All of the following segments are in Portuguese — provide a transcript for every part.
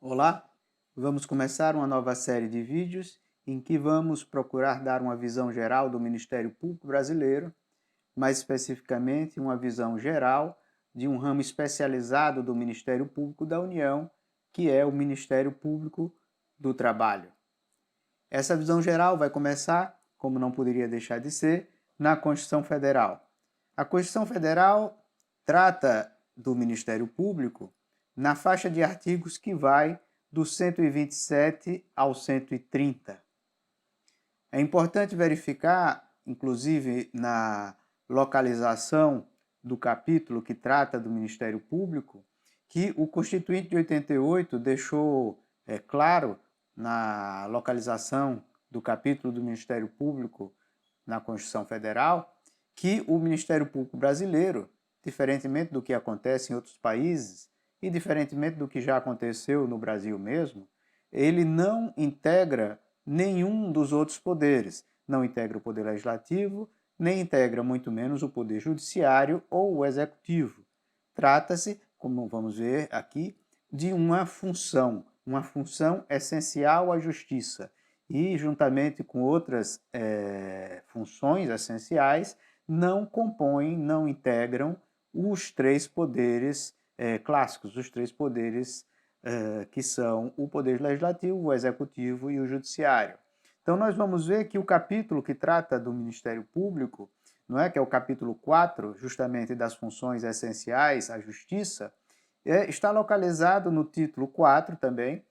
Olá, vamos começar uma nova série de vídeos em que vamos procurar dar uma visão geral do Ministério Público Brasileiro, mais especificamente uma visão geral de um ramo especializado do Ministério Público da União, que é o Ministério Público do Trabalho. Essa visão geral vai começar, como não poderia deixar de ser, na Constituição Federal. A Constituição Federal trata do Ministério Público na faixa de artigos que vai do 127 ao 130. É importante verificar, inclusive na localização do capítulo que trata do Ministério Público, que o Constituinte de 88 deixou claro na localização do capítulo do Ministério Público na Constituição Federal que o Ministério Público brasileiro, diferentemente do que acontece em outros países e diferentemente do que já aconteceu no Brasil mesmo, ele não integra nenhum dos outros poderes. Não integra o Poder Legislativo, nem integra muito menos o Poder Judiciário ou o Executivo. Trata-se, como vamos ver aqui, de uma função essencial à Justiça e, juntamente com outras funções essenciais, não compõem, não integram os três poderes clássicos, os três poderes que são o Poder Legislativo, o Executivo e o Judiciário. Então nós vamos ver que o capítulo que trata do Ministério Público, não é, que é o capítulo 4, justamente das funções essenciais à Justiça, está localizado no título 4 também,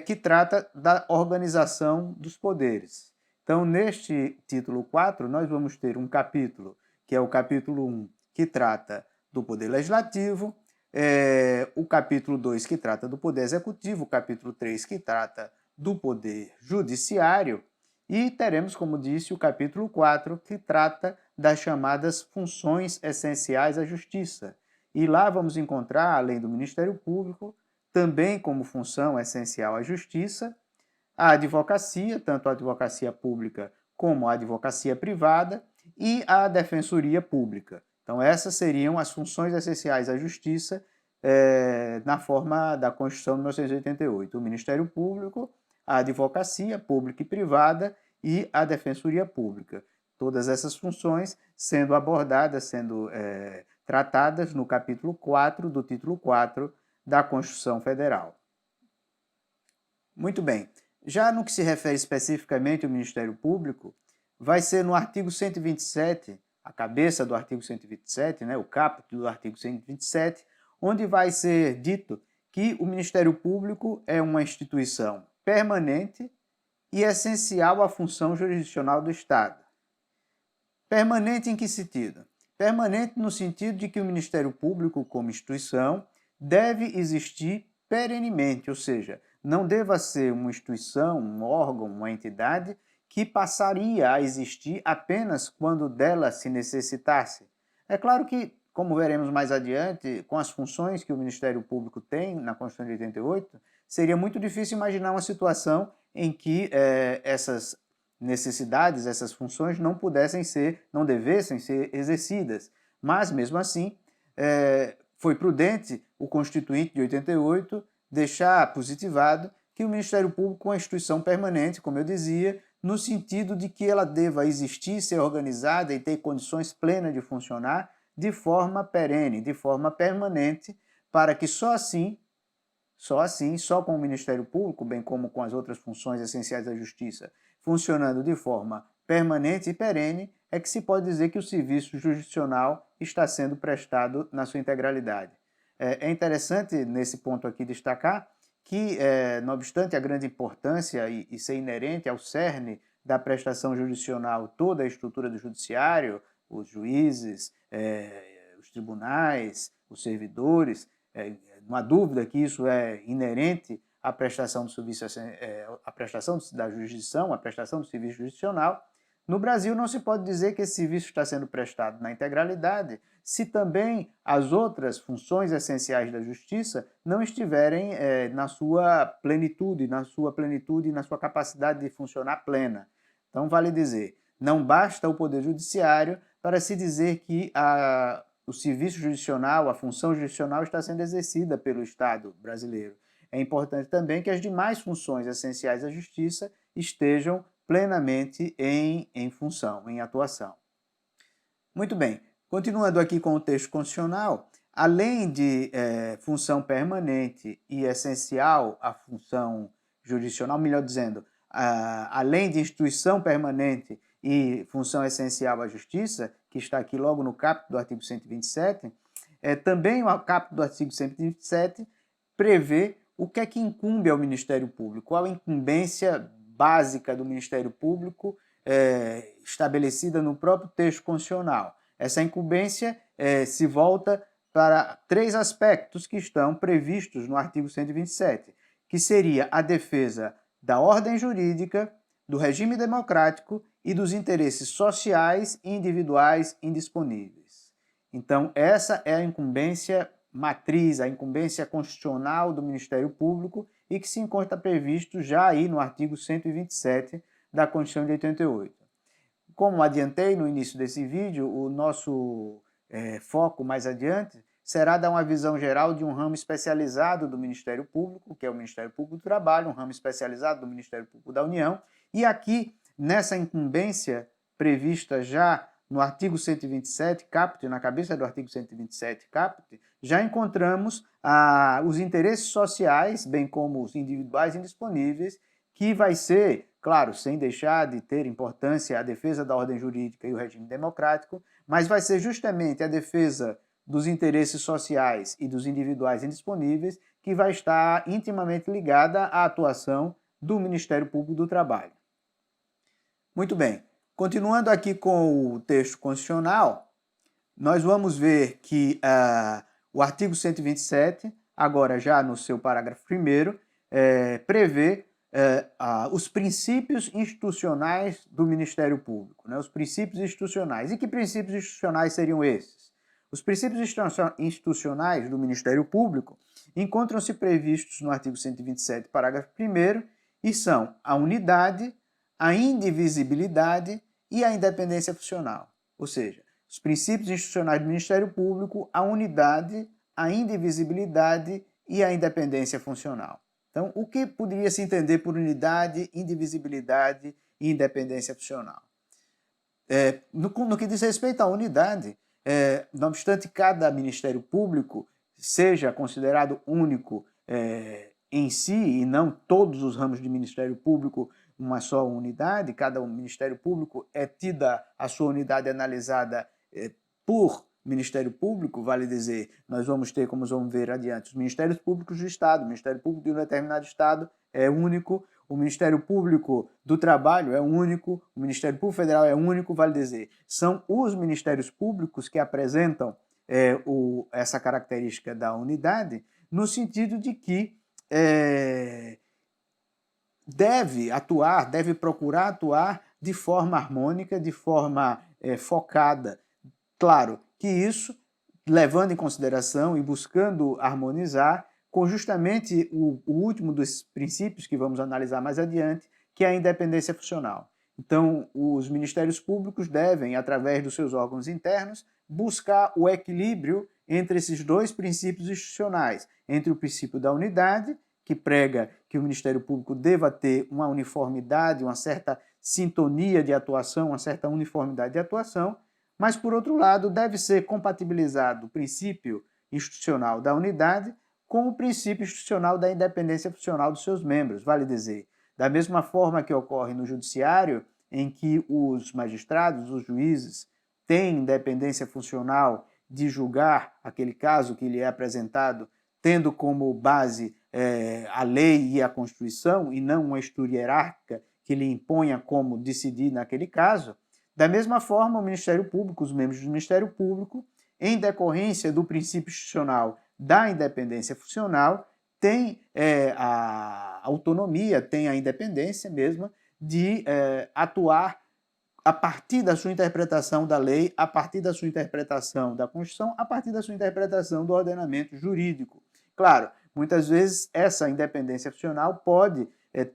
que trata da organização dos poderes. Então, neste título 4, nós vamos ter um capítulo, que é o capítulo 1, que trata do Poder Legislativo, o capítulo 2, que trata do Poder Executivo, o capítulo 3, que trata do Poder Judiciário, e teremos, como disse, o capítulo 4, que trata das chamadas funções essenciais à Justiça. E lá vamos encontrar, além do Ministério Público, também como função essencial à Justiça, a advocacia, tanto a advocacia pública como a advocacia privada, e a defensoria pública. Então, essas seriam as funções essenciais à Justiça na forma da Constituição de 1988. O Ministério Público, a advocacia pública e privada e a defensoria pública. Todas essas funções sendo abordadas, sendo tratadas no capítulo 4 do título 4 da Constituição Federal. Muito bem. Já no que se refere especificamente ao Ministério Público, vai ser no artigo 127, a cabeça do artigo 127, o caput do artigo 127, onde vai ser dito que o Ministério Público é uma instituição permanente e essencial à função jurisdicional do Estado. Permanente em que sentido? Permanente no sentido de que o Ministério Público, como instituição, deve existir perenemente, ou seja, não deva ser uma instituição, um órgão, uma entidade que passaria a existir apenas quando dela se necessitasse. É claro que, como veremos mais adiante, com as funções que o Ministério Público tem na Constituição de 88, seria muito difícil imaginar uma situação em que essas necessidades, essas funções não devessem ser exercidas. Mas, mesmo assim, foi prudente o Constituinte de 88 deixar positivado que o Ministério Público é uma instituição permanente, como eu dizia, no sentido de que ela deva existir, ser organizada e ter condições plenas de funcionar de forma perene, de forma permanente, para que só com o Ministério Público, bem como com as outras funções essenciais da Justiça, funcionando de forma permanente e perene, é que se pode dizer que o serviço jurisdicional está sendo prestado na sua integralidade. É interessante, nesse ponto aqui, destacar que, não obstante a grande importância e ser inerente ao cerne da prestação jurisdicional toda a estrutura do judiciário, os juízes, os tribunais, os servidores, não há dúvida que isso é inerente à prestação do serviço, à prestação da jurisdição, à prestação do serviço jurisdicional. No Brasil, não se pode dizer que esse serviço está sendo prestado na integralidade se também as outras funções essenciais da Justiça não estiverem na sua plenitude e na sua capacidade de funcionar plena. Então, vale dizer, não basta o Poder Judiciário para se dizer que o serviço jurisdicional, a função jurisdicional está sendo exercida pelo Estado brasileiro. é importante também que as demais funções essenciais da Justiça estejam plenamente em função, em atuação. Muito bem, continuando aqui com o texto constitucional, além de função permanente e essencial à função jurisdicional, melhor dizendo, além de instituição permanente e função essencial à justiça, que está aqui logo no caput do artigo 127, também o caput do artigo 127 prevê o que é que incumbe ao Ministério Público, qual a incumbência básica do Ministério Público estabelecida no próprio texto constitucional. Essa incumbência se volta para 3 aspectos que estão previstos no artigo 127, que seria a defesa da ordem jurídica, do regime democrático e dos interesses sociais e individuais indisponíveis. Então, essa é a incumbência matriz, a incumbência constitucional do Ministério Público e que se encontra previsto já aí no artigo 127 da Constituição de 88. Como adiantei no início desse vídeo, o nosso foco mais adiante será dar uma visão geral de um ramo especializado do Ministério Público, que é o Ministério Público do Trabalho, um ramo especializado do Ministério Público da União, e aqui, nessa incumbência prevista já no artigo 127, caput, na cabeça do artigo 127, caput, já encontramos os interesses sociais, bem como os individuais indisponíveis, que vai ser, claro, sem deixar de ter importância a defesa da ordem jurídica e o regime democrático, mas vai ser justamente a defesa dos interesses sociais e dos individuais indisponíveis que vai estar intimamente ligada à atuação do Ministério Público do Trabalho. Muito bem, continuando aqui com o texto constitucional, nós vamos ver que o artigo 127, agora já no seu parágrafo 1º, prevê os princípios institucionais do Ministério Público, né? Os princípios institucionais. E que princípios institucionais seriam esses? Os princípios institucionais do Ministério Público encontram-se previstos no artigo 127, parágrafo 1º, e são a unidade, a indivisibilidade e a independência funcional. Ou seja, os princípios institucionais do Ministério Público, a unidade, a indivisibilidade e a independência funcional. Então, o que poderia se entender por unidade, indivisibilidade e independência funcional? No que diz respeito à unidade, não obstante cada Ministério Público seja considerado único em si, e não todos os ramos de Ministério Público uma só unidade, cada Ministério Público é tida a sua unidade analisada por Ministério Público, vale dizer, nós vamos ter, como vamos ver adiante, os Ministérios Públicos do Estado. O Ministério Público de um determinado Estado é único, o Ministério Público do Trabalho é único, o Ministério Público Federal é único, vale dizer. São os Ministérios Públicos que apresentam essa característica da unidade, no sentido de que deve procurar atuar de forma harmônica, de forma focada. Claro que isso levando em consideração e buscando harmonizar com justamente o último dos princípios que vamos analisar mais adiante, que é a independência funcional. Então, os ministérios públicos devem, através dos seus órgãos internos, buscar o equilíbrio entre esses 2 princípios institucionais, entre o princípio da unidade, que prega que o Ministério Público deva ter uma uniformidade, uma certa sintonia de atuação, uma certa uniformidade de atuação, mas, por outro lado, deve ser compatibilizado o princípio institucional da unidade com o princípio institucional da independência funcional dos seus membros, vale dizer. Da mesma forma que ocorre no judiciário, em que os magistrados, os juízes, têm independência funcional de julgar aquele caso que lhe é apresentado, tendo como base a lei e a Constituição, e não uma estrutura hierárquica que lhe imponha como decidir naquele caso, da mesma forma, o Ministério Público, os membros do Ministério Público, em decorrência do princípio institucional da independência funcional, têm a autonomia, têm a independência mesma de atuar a partir da sua interpretação da lei, a partir da sua interpretação da Constituição, a partir da sua interpretação do ordenamento jurídico. Claro, muitas vezes essa independência funcional pode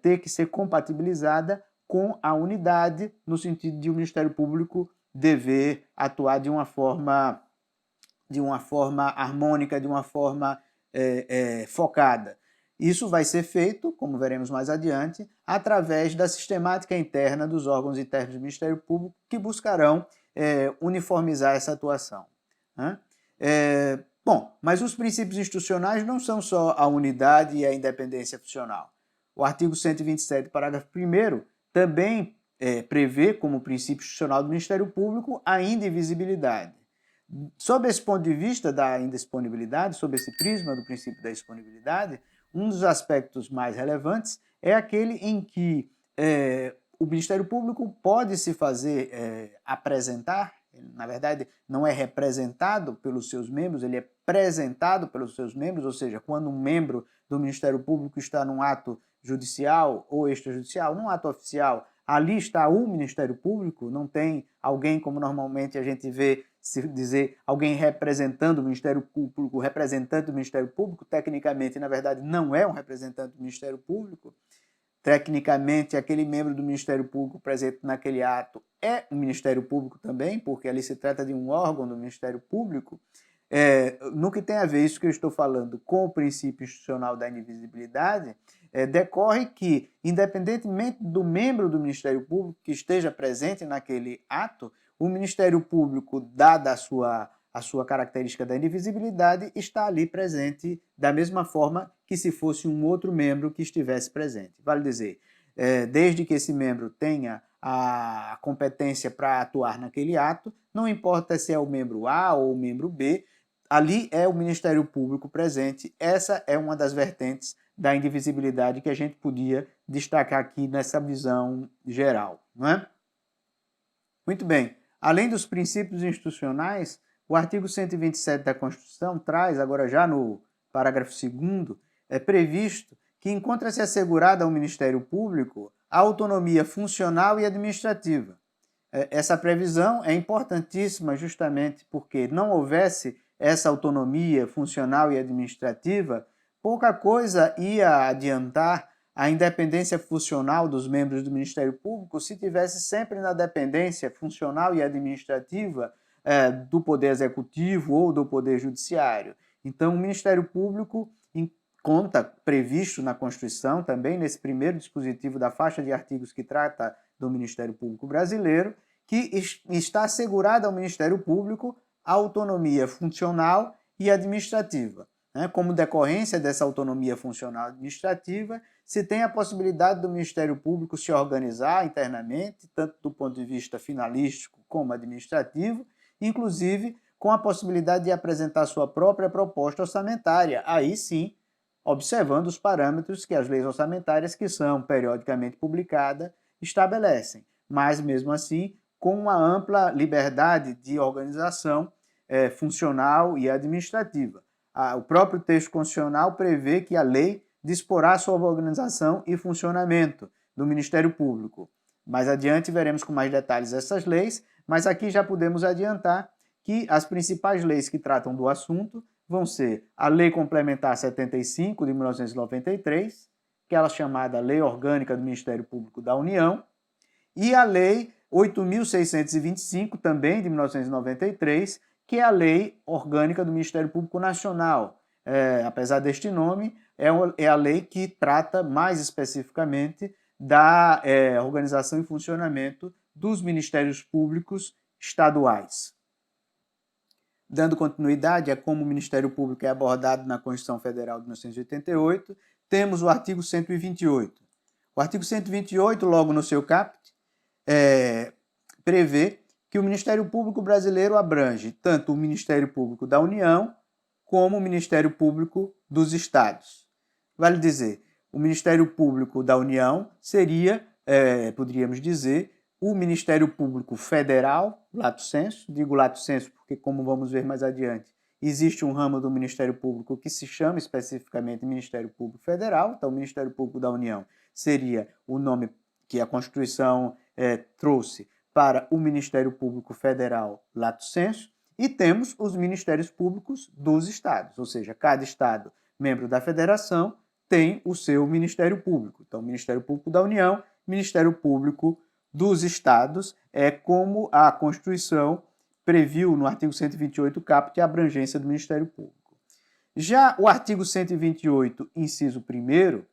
ter que ser compatibilizada com a unidade, no sentido de o Ministério Público dever atuar de uma forma harmônica, de uma forma focada. Isso vai ser feito, como veremos mais adiante, através da sistemática interna dos órgãos internos do Ministério Público que buscarão uniformizar essa atuação. Né? Bom, mas os princípios institucionais não são só a unidade e a independência funcional. O artigo 127, parágrafo 1º, também prevê como princípio institucional do Ministério Público a indivisibilidade. Sob esse ponto de vista da indisponibilidade, sob esse prisma do princípio da disponibilidade, um dos aspectos mais relevantes é aquele em que o Ministério Público pode se fazer apresentar, na verdade não é representado pelos seus membros, ele é apresentado pelos seus membros, ou seja, quando um membro do Ministério Público está num ato judicial ou extrajudicial, num ato oficial, ali está o Ministério Público, não tem alguém como normalmente a gente vê se dizer alguém representando o Ministério Público, representante do Ministério Público, tecnicamente, na verdade, não é um representante do Ministério Público. Tecnicamente, aquele membro do Ministério Público presente naquele ato é um Ministério Público também, porque ali se trata de um órgão do Ministério Público. No que tem a ver isso que eu estou falando com o princípio institucional da indivisibilidade, decorre que, independentemente do membro do Ministério Público que esteja presente naquele ato, o Ministério Público, dada a sua característica da indivisibilidade, está ali presente da mesma forma que se fosse um outro membro que estivesse presente. Vale dizer, desde que esse membro tenha a competência para atuar naquele ato, não importa se é o membro A ou o membro B, ali é o Ministério Público presente. Essa é uma das vertentes da indivisibilidade que a gente podia destacar aqui nessa visão geral, não é? Muito bem. Além dos princípios institucionais, o artigo 127 da Constituição traz, agora já no parágrafo 2º, previsto que encontra-se assegurada ao Ministério Público a autonomia funcional e administrativa. Essa previsão é importantíssima justamente porque não houvesse essa autonomia funcional e administrativa, pouca coisa ia adiantar a independência funcional dos membros do Ministério Público se tivesse sempre na dependência funcional e administrativa do Poder Executivo ou do Poder Judiciário. Então, o Ministério Público conta, previsto na Constituição, também nesse primeiro dispositivo da faixa de artigos que trata do Ministério Público brasileiro, que está assegurada ao Ministério Público a autonomia funcional e administrativa. Como decorrência dessa autonomia funcional e administrativa, se tem a possibilidade do Ministério Público se organizar internamente, tanto do ponto de vista finalístico como administrativo, inclusive com a possibilidade de apresentar sua própria proposta orçamentária, aí sim, observando os parâmetros que as leis orçamentárias, que são periodicamente publicadas, estabelecem, mas mesmo assim com uma ampla liberdade de organização funcional e administrativa. O próprio texto constitucional prevê que a lei disporá sobre a organização e funcionamento do Ministério Público. Mais adiante veremos com mais detalhes essas leis, mas aqui já podemos adiantar que as principais leis que tratam do assunto vão ser a Lei Complementar 75 de 1993, que é a chamada Lei Orgânica do Ministério Público da União, e a Lei 8.625, também de 1993, que é a Lei Orgânica do Ministério Público Nacional. Apesar deste nome, é a lei que trata mais especificamente da organização e funcionamento dos ministérios públicos estaduais. Dando continuidade a como o Ministério Público é abordado na Constituição Federal de 1988, temos o artigo 128. O artigo 128, logo no seu caput, prevê que o Ministério Público brasileiro abrange tanto o Ministério Público da União como o Ministério Público dos Estados. Vale dizer, o Ministério Público da União seria, poderíamos dizer, o Ministério Público Federal, lato sensu, digo lato sensu porque, como vamos ver mais adiante, existe um ramo do Ministério Público que se chama especificamente Ministério Público Federal, então o Ministério Público da União seria o nome que a Constituição trouxe para o Ministério Público Federal, lato sensu, e temos os Ministérios Públicos dos Estados, ou seja, cada Estado membro da Federação tem o seu Ministério Público. Então, o Ministério Público da União, Ministério Público dos Estados, é como a Constituição previu no artigo 128 caput a abrangência do Ministério Público. Já o artigo 128, inciso 1º,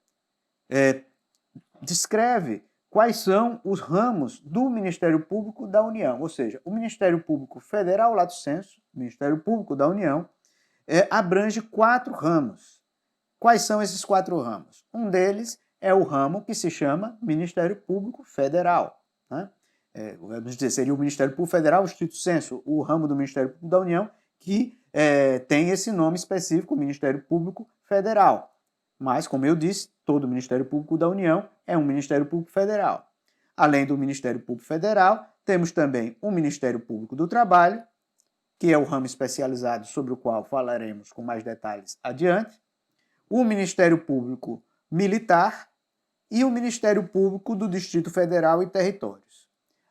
descreve quais são os ramos do Ministério Público da União, ou seja, o Ministério Público Federal, lato sensu, Ministério Público da União, abrange 4 ramos. Quais são esses 4 ramos? Um deles é o ramo que se chama Ministério Público Federal, né? Vamos dizer, seria o Ministério Público Federal, stricto sensu, o ramo do Ministério Público da União, que tem esse nome específico, Ministério Público Federal. Mas, como eu disse, todo o Ministério Público da União é um Ministério Público Federal. Além do Ministério Público Federal, temos também o Ministério Público do Trabalho, que é o ramo especializado sobre o qual falaremos com mais detalhes adiante, o Ministério Público Militar e o Ministério Público do Distrito Federal e Territórios.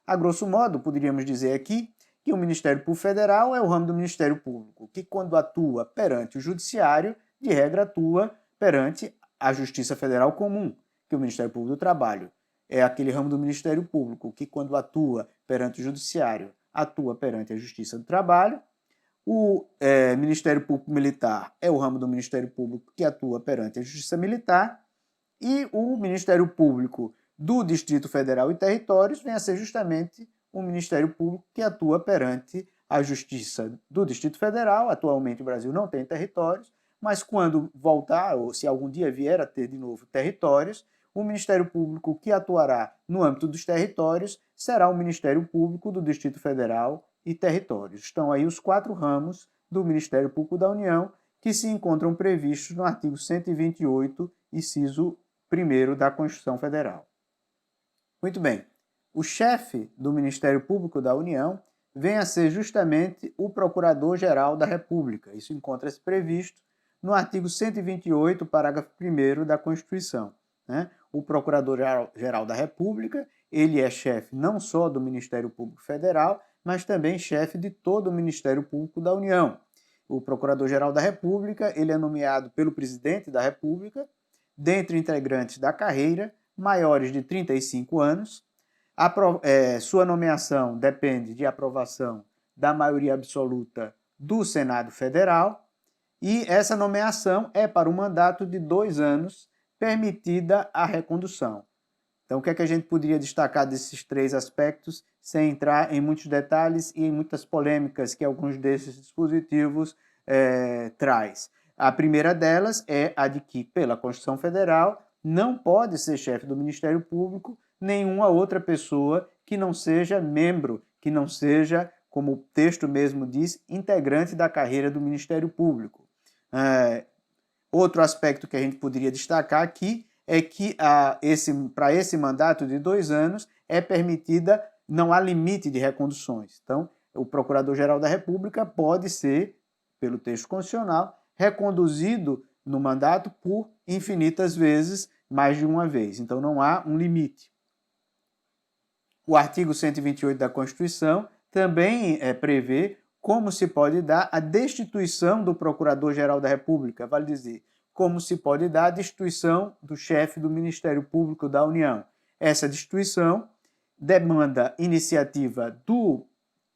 A grosso modo, poderíamos dizer aqui que o Ministério Público Federal é o ramo do Ministério Público, que quando atua perante o Judiciário, de regra atua perante a Justiça Federal Comum, que o Ministério Público do Trabalho é aquele ramo do Ministério Público que quando atua perante o Judiciário, atua perante a Justiça do Trabalho. O Ministério Público Militar é o ramo do Ministério Público que atua perante a Justiça Militar. E o Ministério Público do Distrito Federal e Territórios vem a ser justamente o Ministério Público que atua perante a Justiça do Distrito Federal. Atualmente o Brasil não tem territórios, mas quando voltar, ou se algum dia vier a ter de novo territórios, o Ministério Público que atuará no âmbito dos territórios será o Ministério Público do Distrito Federal e Territórios. Estão aí os 4 ramos do Ministério Público da União que se encontram previstos no artigo 128, inciso 1º da Constituição Federal. Muito bem, o chefe do Ministério Público da União vem a ser justamente o Procurador-Geral da República. Isso encontra-se previsto no artigo 128, parágrafo 1º da Constituição, né? O Procurador-Geral da República, ele é chefe não só do Ministério Público Federal, mas também chefe de todo o Ministério Público da União. O Procurador-Geral da República, ele é nomeado pelo Presidente da República, dentre integrantes da carreira, maiores de 35 anos. Sua nomeação depende de aprovação da maioria absoluta do Senado Federal, e essa nomeação é para um mandato de 2 anos, permitida a recondução. Então, o que é que a gente poderia destacar desses 3 aspectos, sem entrar em muitos detalhes e em muitas polêmicas que alguns desses dispositivos traz? A primeira delas é a de que, pela Constituição Federal, não pode ser chefe do Ministério Público nenhuma outra pessoa que não seja membro, que não seja, como o texto mesmo diz, integrante da carreira do Ministério Público. Outro aspecto que a gente poderia destacar aqui é que para esse mandato de 2 anos é permitida, não há limite de reconduções. Então, o Procurador-Geral da República pode ser, pelo texto constitucional, reconduzido no mandato por infinitas vezes, mais de uma vez. Então, não há um limite. O artigo 128 da Constituição também prevê como se pode dar a destituição do Procurador-Geral da República, vale dizer, como se pode dar a destituição do chefe do Ministério Público da União. Essa destituição demanda iniciativa do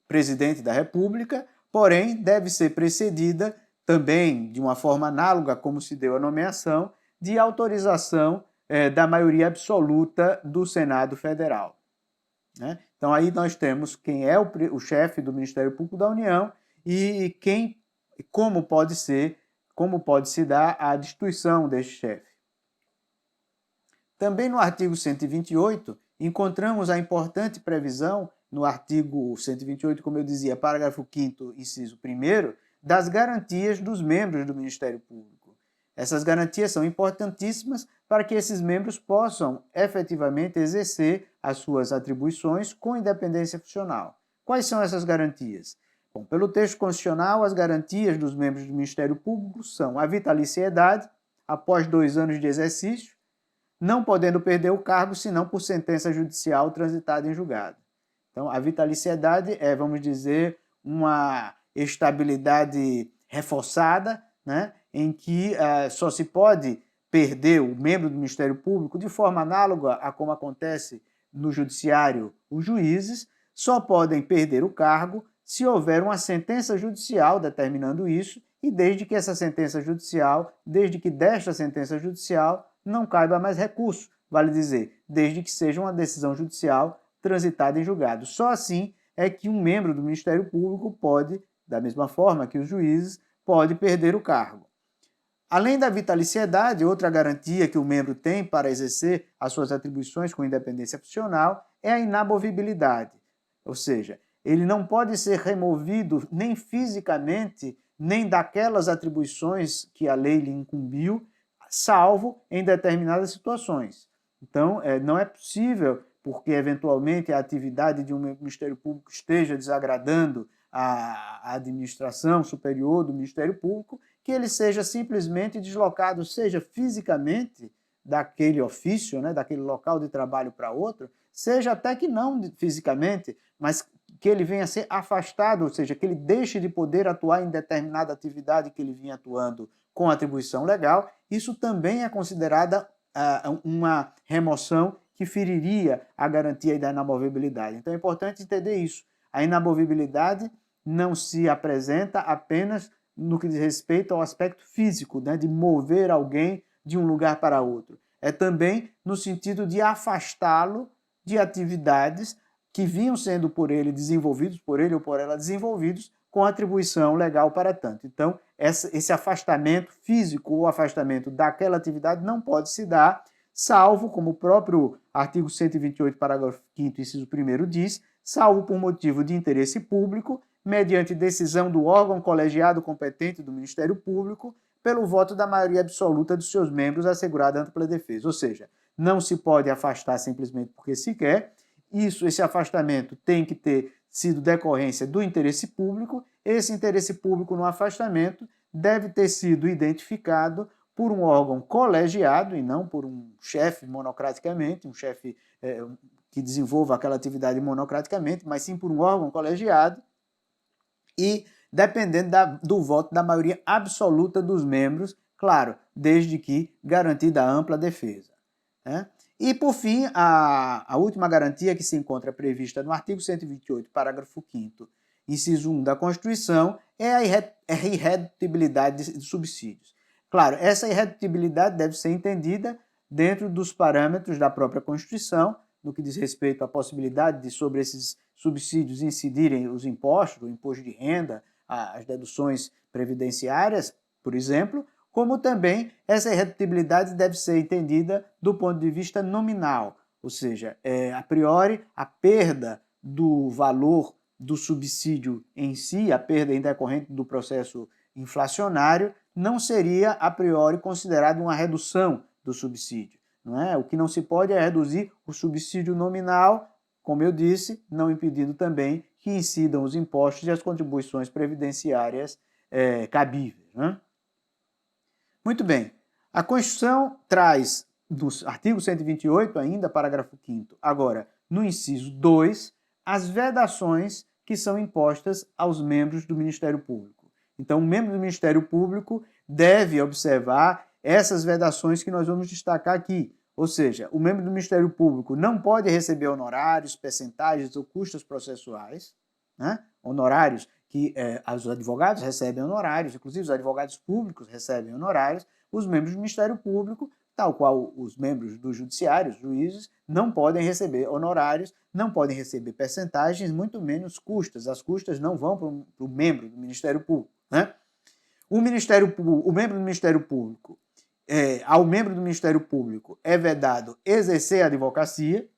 Presidente da República, porém deve ser precedida também, de uma forma análoga como se deu a nomeação, de autorização da maioria absoluta do Senado Federal, né? Então aí nós temos quem é o chefe do Ministério Público da União e como pode se dar a destituição deste chefe. Também no artigo 128 encontramos a importante previsão no artigo 128, como eu dizia, parágrafo 5º, inciso 1º, das garantias dos membros do Ministério Público. Essas garantias são importantíssimas para que esses membros possam efetivamente exercer as suas atribuições com independência funcional. Quais são essas garantias? Bom, pelo texto constitucional, as garantias dos membros do Ministério Público são a vitaliciedade, após 2 anos de exercício, não podendo perder o cargo senão por sentença judicial transitada em julgado. Então, a vitaliciedade é, vamos dizer, uma estabilidade reforçada, né, em que só se pode perder o membro do Ministério Público de forma análoga a como acontece no Judiciário. Os juízes só podem perder o cargo se houver uma sentença judicial determinando isso e desde que desta sentença judicial não caiba mais recurso, vale dizer, desde que seja uma decisão judicial transitada em julgado. Só assim é que um membro do Ministério Público pode, da mesma forma que os juízes, pode perder o cargo. Além da vitaliciedade, outra garantia que o membro tem para exercer as suas atribuições com independência funcional é a inamovibilidade, ou seja, ele não pode ser removido nem fisicamente, nem daquelas atribuições que a lei lhe incumbiu, salvo em determinadas situações. Então, não é possível, porque eventualmente a atividade de um Ministério Público esteja desagradando a administração superior do Ministério Público, que ele seja simplesmente deslocado, seja fisicamente daquele ofício, né, daquele local de trabalho para outro, seja até que não fisicamente, mas que ele venha a ser afastado, ou seja, que ele deixe de poder atuar em determinada atividade que ele vinha atuando com atribuição legal, isso também é considerada uma remoção que feriria a garantia da inamovibilidade. Então é importante entender isso. A inamovibilidade não se apresenta apenas no que diz respeito ao aspecto físico, né, de mover alguém de um lugar para outro. É também no sentido de afastá-lo de atividades que vinham sendo por ele ou por ela desenvolvidos, com atribuição legal para tanto. Então, esse afastamento físico ou afastamento daquela atividade não pode se dar, salvo, como o próprio artigo 128, parágrafo 5º, inciso 1º diz, salvo por motivo de interesse público, mediante decisão do órgão colegiado competente do Ministério Público, pelo voto da maioria absoluta dos seus membros assegurada a ampla defesa. Ou seja, não se pode afastar simplesmente porque se quer. Esse afastamento tem que ter sido decorrência do interesse público. Esse interesse público no afastamento deve ter sido identificado por um órgão colegiado e não por um chefe monocraticamente, um chefe que desenvolva aquela atividade monocraticamente, mas sim por um órgão colegiado e dependendo do voto da maioria absoluta dos membros, claro, desde que garantida a ampla defesa, né? E, por fim, a última garantia que se encontra prevista no artigo 128, parágrafo 5º, inciso 1 da Constituição, é a irredutibilidade de subsídios. Claro, essa irredutibilidade deve ser entendida dentro dos parâmetros da própria Constituição, no que diz respeito à possibilidade de, sobre esses subsídios, incidirem os impostos, o imposto de renda, as deduções previdenciárias, por exemplo, como também essa irredutibilidade deve ser entendida do ponto de vista nominal, ou seja, a priori, a perda do valor do subsídio em si, a perda em decorrente do processo inflacionário, não seria a priori considerada uma redução do subsídio. Não é? O que não se pode é reduzir o subsídio nominal, como eu disse, não impedindo também que incidam os impostos e as contribuições previdenciárias cabíveis, né? Muito bem, a Constituição traz, no artigo 128 ainda, parágrafo 5º, agora, no inciso 2, as vedações que são impostas aos membros do Ministério Público. Então, o membro do Ministério Público deve observar essas vedações que nós vamos destacar aqui. Ou seja, o membro do Ministério Público não pode receber honorários, percentagens ou custas processuais, né? Honorários que os advogados recebem honorários, inclusive os advogados públicos recebem honorários, os membros do Ministério Público, tal qual os membros do Judiciário, os juízes, não podem receber honorários, não podem receber percentagens, muito menos custas. As custas não vão para o membro do Ministério Público, né? O membro do Ministério Público, ao membro do Ministério Público é vedado exercer a advocacia,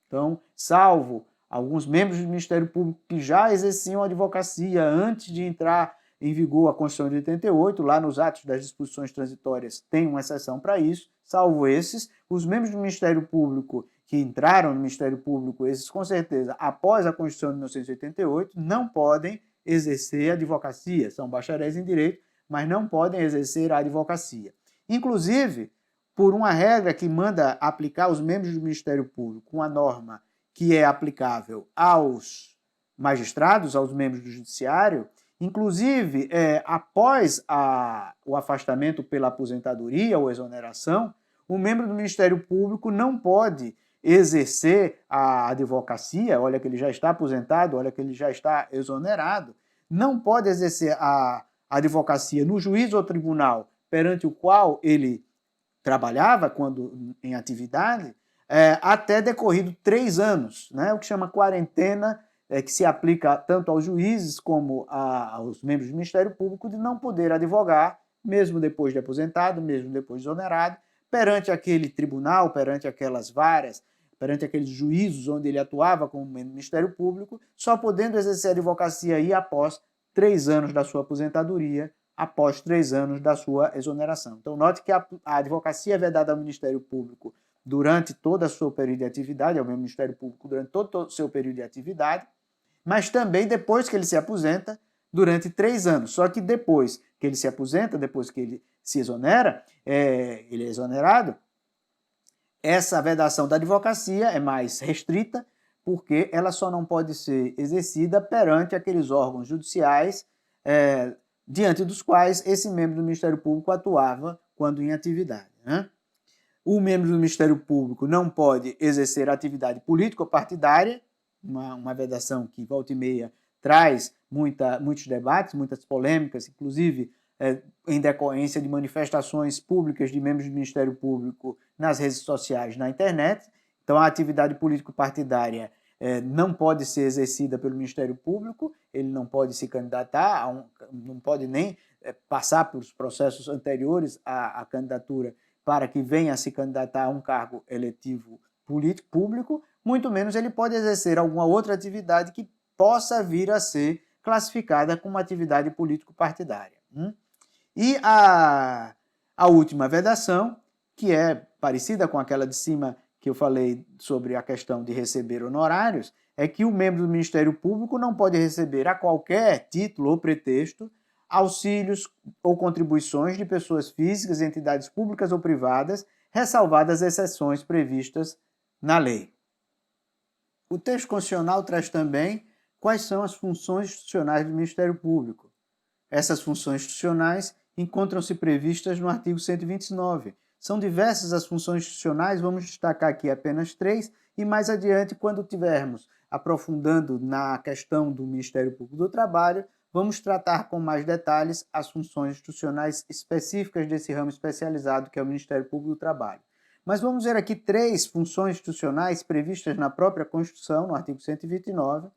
então, salvo alguns membros do Ministério Público que já exerciam a advocacia antes de entrar em vigor a Constituição de 88, lá nos atos das disposições transitórias tem uma exceção para isso, salvo esses, os membros do Ministério Público que entraram no Ministério Público, esses com certeza, após a Constituição de 1988, não podem exercer a advocacia, são bacharéis em direito, mas não podem exercer a advocacia. Inclusive, por uma regra que manda aplicar os membros do Ministério Público, uma norma que é aplicável aos magistrados, aos membros do Judiciário, inclusive, após o afastamento pela aposentadoria ou exoneração, o membro do Ministério Público não pode exercer a advocacia, olha que ele já está aposentado, olha que ele já está exonerado, não pode exercer a advocacia no juízo ou tribunal perante o qual ele trabalhava quando em atividade, até decorrido 3 anos, né? O que chama quarentena, que se aplica tanto aos juízes como aos membros do Ministério Público, de não poder advogar, mesmo depois de aposentado, mesmo depois de exonerado, perante aquele tribunal, perante aquelas varas, perante aqueles juízos onde ele atuava como membro do Ministério Público, só podendo exercer a advocacia aí após 3 anos da sua aposentadoria, após 3 anos da sua exoneração. Então, note que a advocacia é vedada ao Ministério Público durante todo o seu período de atividade, ao mesmo Ministério Público durante todo o seu período de atividade, mas também depois que ele se aposenta, durante 3 anos. Só que depois que ele se aposenta, depois que ele se exonera, ele é exonerado, essa vedação da advocacia é mais restrita, porque ela só não pode ser exercida perante aqueles órgãos judiciais diante dos quais esse membro do Ministério Público atuava quando em atividade, né? O membro do Ministério Público não pode exercer atividade política ou partidária, uma vedação que, volta e meia, traz muitos debates, muitas polêmicas, inclusive em decorrência de manifestações públicas de membros do Ministério Público nas redes sociais, na internet. Então, a atividade político-partidária não pode ser exercida pelo Ministério Público, ele não pode se candidatar, não pode nem passar pelos processos anteriores à candidatura para que venha a se candidatar a um cargo eletivo político público, muito menos ele pode exercer alguma outra atividade que possa vir a ser classificada como atividade político-partidária. E a última vedação, que é parecida com aquela de cima que eu falei sobre a questão de receber honorários, é que o membro do Ministério Público não pode receber a qualquer título ou pretexto auxílios ou contribuições de pessoas físicas, entidades públicas ou privadas, ressalvadas as exceções previstas na lei. O texto constitucional traz também quais são as funções institucionais do Ministério Público. Essas funções institucionais encontram-se previstas no artigo 129. São diversas as funções institucionais, vamos destacar aqui apenas 3, e mais adiante, quando tivermos aprofundando na questão do Ministério Público do Trabalho, vamos tratar com mais detalhes as funções institucionais específicas desse ramo especializado que é o Ministério Público do Trabalho. Mas vamos ver aqui 3 funções institucionais previstas na própria Constituição, no artigo 129.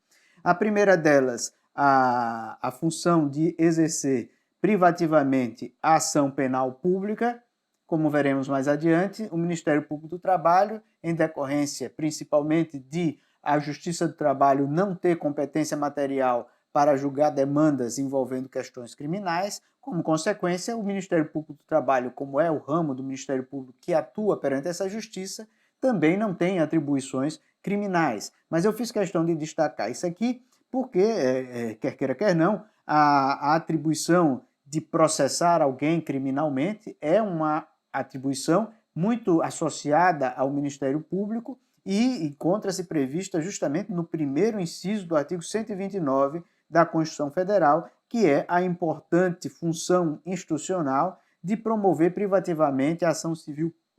A primeira delas, a função de exercer privativamente a ação penal pública. Como veremos mais adiante, o Ministério Público do Trabalho, em decorrência principalmente de a Justiça do Trabalho não ter competência material para julgar demandas envolvendo questões criminais, como consequência, o Ministério Público do Trabalho, como é o ramo do Ministério Público que atua perante essa justiça, também não tem atribuições criminais. Mas eu fiz questão de destacar isso aqui porque, quer queira, quer não, a atribuição de processar alguém criminalmente é uma atribuição muito associada ao Ministério Público e encontra-se prevista justamente no primeiro inciso do artigo 129 da Constituição Federal, que é a importante função institucional de promover privativamente a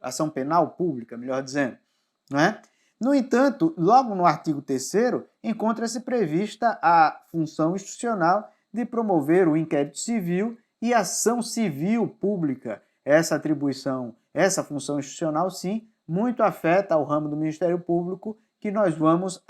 ação penal pública, melhor dizendo, não é? No entanto, logo no artigo 3º, encontra-se prevista a função institucional de promover o inquérito civil e ação civil pública. Essa atribuição, essa função institucional, sim, muito afeta ao ramo do Ministério Público, que nós vamos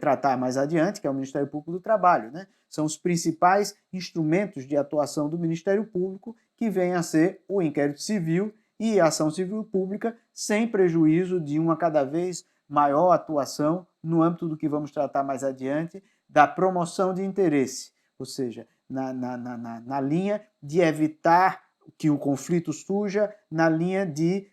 tratar mais adiante, que é o Ministério Público do Trabalho, né? São os principais instrumentos de atuação do Ministério Público, que vêm a ser o inquérito civil e a ação civil pública, sem prejuízo de uma cada vez maior atuação no âmbito do que vamos tratar mais adiante, da promoção de interesse, ou seja, na linha de evitar que o conflito surja, na linha de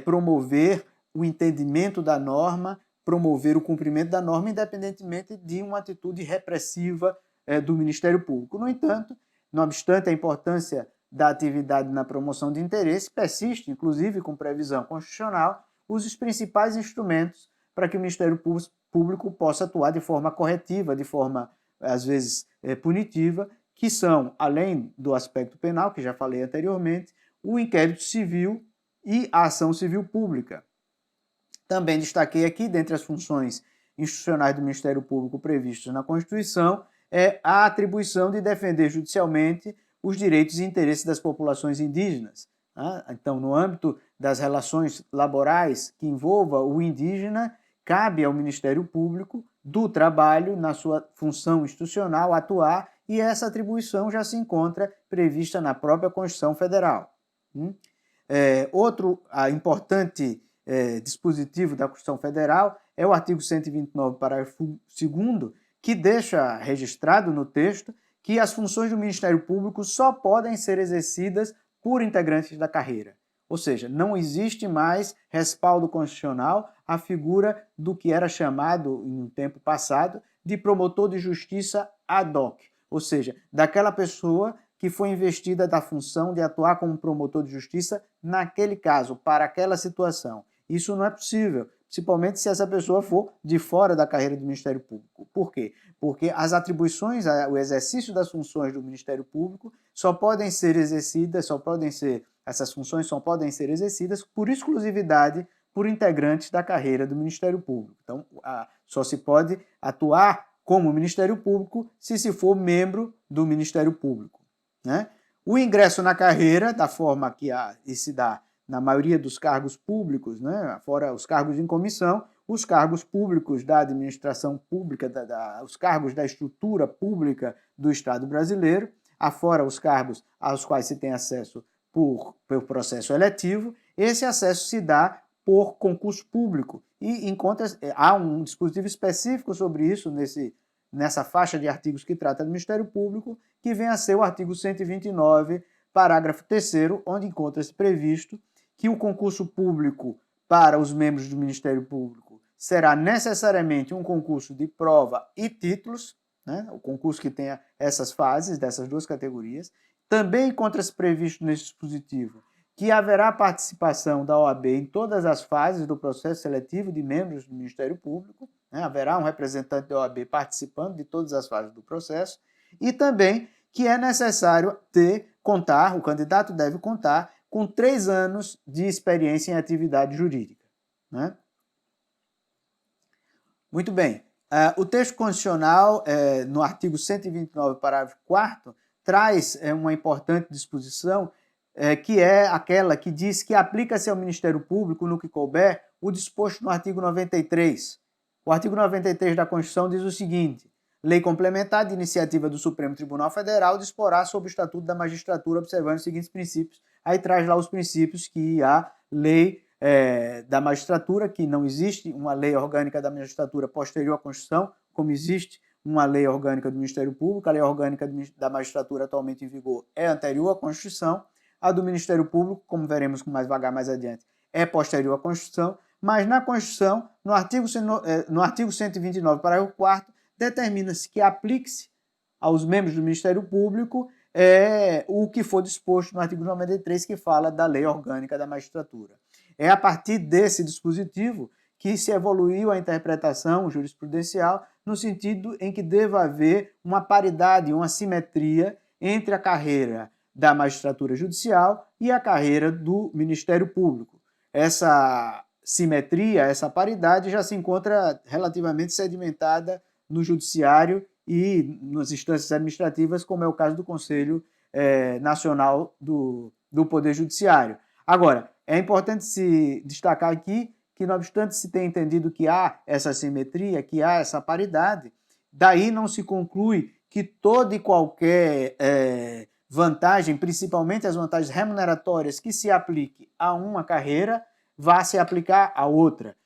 promover o entendimento da norma, promover o cumprimento da norma, independentemente de uma atitude repressiva do Ministério Público. No entanto, não obstante a importância da atividade na promoção de interesse, persiste, inclusive com previsão constitucional, os principais instrumentos para que o Ministério Público possa atuar de forma corretiva, de forma, às vezes, punitiva, que são, além do aspecto penal, que já falei anteriormente, o inquérito civil e a ação civil pública. Também destaquei aqui, dentre as funções institucionais do Ministério Público previstas na Constituição, é a atribuição de defender judicialmente os direitos e interesses das populações indígenas. Então, no âmbito das relações laborais que envolva o indígena, cabe ao Ministério Público do Trabalho, na sua função institucional, atuar, e essa atribuição já se encontra prevista na própria Constituição Federal. Outro importante dispositivo da Constituição Federal é o artigo 129, parágrafo 2º, que deixa registrado no texto que as funções do Ministério Público só podem ser exercidas por integrantes da carreira. Ou seja, não existe mais respaldo constitucional à figura do que era chamado, em um tempo passado, de promotor de justiça ad hoc. Ou seja, daquela pessoa que foi investida da função de atuar como promotor de justiça naquele caso, para aquela situação. Isso não é possível, principalmente se essa pessoa for de fora da carreira do Ministério Público. Por quê? Porque as atribuições, o exercício das funções do Ministério Público só podem ser exercidas, essas funções só podem ser exercidas por exclusividade por integrantes da carreira do Ministério Público. Então, só se pode atuar como Ministério Público se for membro do Ministério Público. O ingresso na carreira, da forma que se dá na maioria dos cargos públicos, fora os cargos em comissão, os cargos públicos da administração pública, os cargos da estrutura pública do Estado brasileiro, afora os cargos aos quais se tem acesso pelo processo eletivo, esse acesso se dá por concurso público. E há um dispositivo específico sobre isso nessa faixa de artigos que trata do Ministério Público, que vem a ser o artigo 129, parágrafo 3º, onde encontra-se previsto que o concurso público para os membros do Ministério Público será necessariamente um concurso de prova e títulos, o concurso que tenha essas fases, dessas duas categorias. Também encontra-se previsto nesse dispositivo que haverá participação da OAB em todas as fases do processo seletivo de membros do Ministério Público, haverá um representante da OAB participando de todas as fases do processo, e também que é necessário o candidato deve contar com 3 anos de experiência em atividade jurídica. Muito bem. O texto constitucional, no artigo 129, parágrafo 4º, traz uma importante disposição, que é aquela que diz que aplica-se ao Ministério Público, no que couber, o disposto no artigo 93. O artigo 93 da Constituição diz o seguinte: lei complementar de iniciativa do Supremo Tribunal Federal disporá sobre o Estatuto da Magistratura observando os seguintes princípios. Aí traz lá os princípios que a lei da magistratura, que não existe uma lei orgânica da magistratura posterior à Constituição, como existe uma lei orgânica do Ministério Público. A lei orgânica da magistratura atualmente em vigor é anterior à Constituição. A do Ministério Público, como veremos com mais adiante, é posterior à Constituição, mas na Constituição, no artigo 129, parágrafo 4º, determina-se que aplique-se aos membros do Ministério Público o que for disposto no artigo 93, que fala da lei orgânica da magistratura. É a partir desse dispositivo que se evoluiu a interpretação jurisprudencial no sentido em que deva haver uma paridade, uma simetria entre a carreira da magistratura judicial e a carreira do Ministério Público. Essa simetria, essa paridade já se encontra relativamente sedimentada no judiciário e nas instâncias administrativas, como é o caso do Conselho Nacional do Poder Judiciário. Agora, é importante se destacar aqui que, não obstante se tenha entendido que há essa simetria, que há essa paridade, daí não se conclui que toda e qualquer vantagem, principalmente as vantagens remuneratórias que se aplique a uma carreira, vá se aplicar a outra.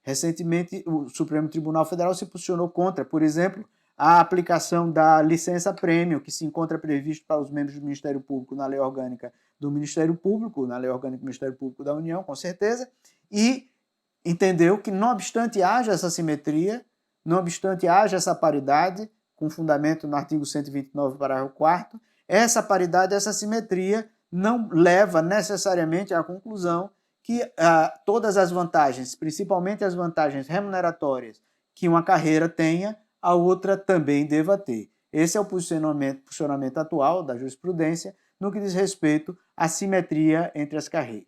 Recentemente, o Supremo Tribunal Federal se posicionou contra, por exemplo, a aplicação da licença-prêmio, que se encontra previsto para os membros do Ministério Público na Lei Orgânica do Ministério Público, na Lei Orgânica do Ministério Público da União, com certeza, e entendeu que, não obstante haja essa simetria, não obstante haja essa paridade, com fundamento no artigo 129, parágrafo 4º, essa paridade, essa simetria não leva necessariamente à conclusão que todas as vantagens, principalmente as vantagens remuneratórias que uma carreira tenha, a outra também deva ter. Esse é o posicionamento atual da jurisprudência no que diz respeito à simetria entre as carreiras.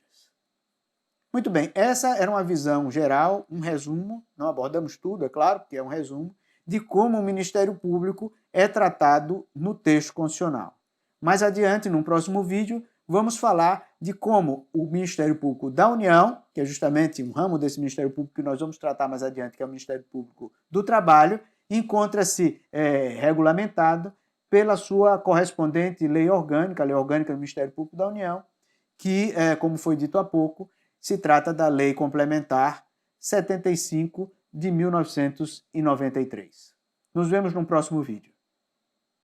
Muito bem, essa era uma visão geral, um resumo, não abordamos tudo, é claro, porque é um resumo, de como o Ministério Público é tratado no texto constitucional. Mais adiante, num próximo vídeo, vamos falar de como o Ministério Público da União, que é justamente um ramo desse Ministério Público que nós vamos tratar mais adiante, que é o Ministério Público do Trabalho, encontra-se regulamentado pela sua correspondente lei orgânica do Ministério Público da União, que, como foi dito há pouco, se trata da Lei Complementar 75 de 1993. Nos vemos no próximo vídeo.